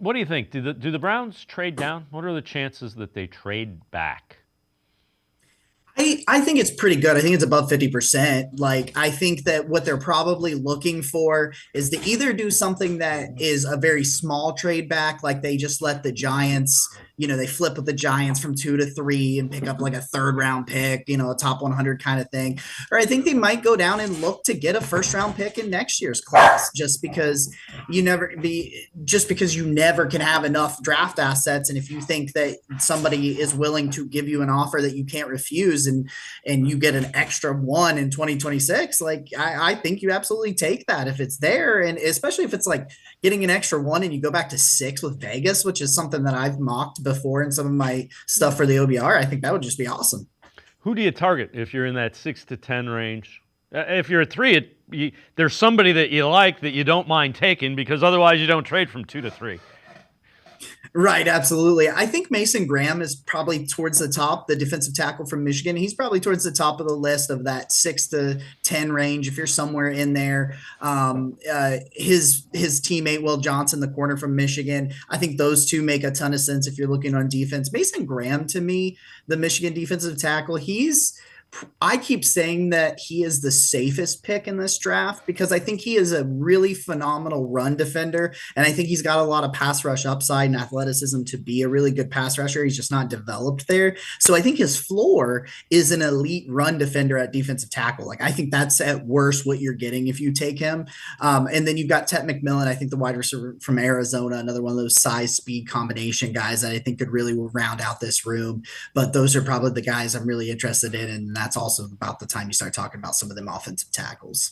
What do you think? Do the Browns trade down? What are the chances that they trade back? I think it's pretty good. I think it's above 50%. Like, I think that what they're probably looking for is to either do something that is a very small trade back, like they just let the Giants, they flip with the Giants from 2 to 3 and pick up like a third round pick, a top 100 kind of thing. Or I think they might go down and look to get a first round pick in next year's class just because you never can have enough draft assets. And if you think that somebody is willing to give you an offer that you can't refuse and you get an extra one in 2026, like I think you absolutely take that if it's there. And especially if it's like getting an extra one and you go back to 6 with Vegas, which is something that I've mocked before in some of my stuff for the OBR. I think that would just be awesome. Who do you target if you're in that 6 to 10 range? If you're at three, there's somebody that you like that you don't mind taking because otherwise you don't trade from 2 to 3. Right, absolutely. I think Mason Graham is probably towards the top, the defensive tackle from Michigan. He's probably towards the top of the list of that 6 to 10 range. If you're somewhere in there, his teammate Will Johnson, the corner from Michigan, I think those two make a ton of sense if you're looking on defense. Mason Graham, to me, the Michigan defensive tackle, I keep saying that he is the safest pick in this draft because I think he is a really phenomenal run defender. And I think he's got a lot of pass rush upside and athleticism to be a really good pass rusher. He's just not developed there. So I think his floor is an elite run defender at defensive tackle. Like, I think that's at worst what you're getting if you take him. And then you've got Ted McMillan, I think the wide receiver from Arizona, another one of those size speed combination guys that I think could really round out this room. But those are probably the guys I'm really interested in. And that's also about the time you start talking about some of them offensive tackles.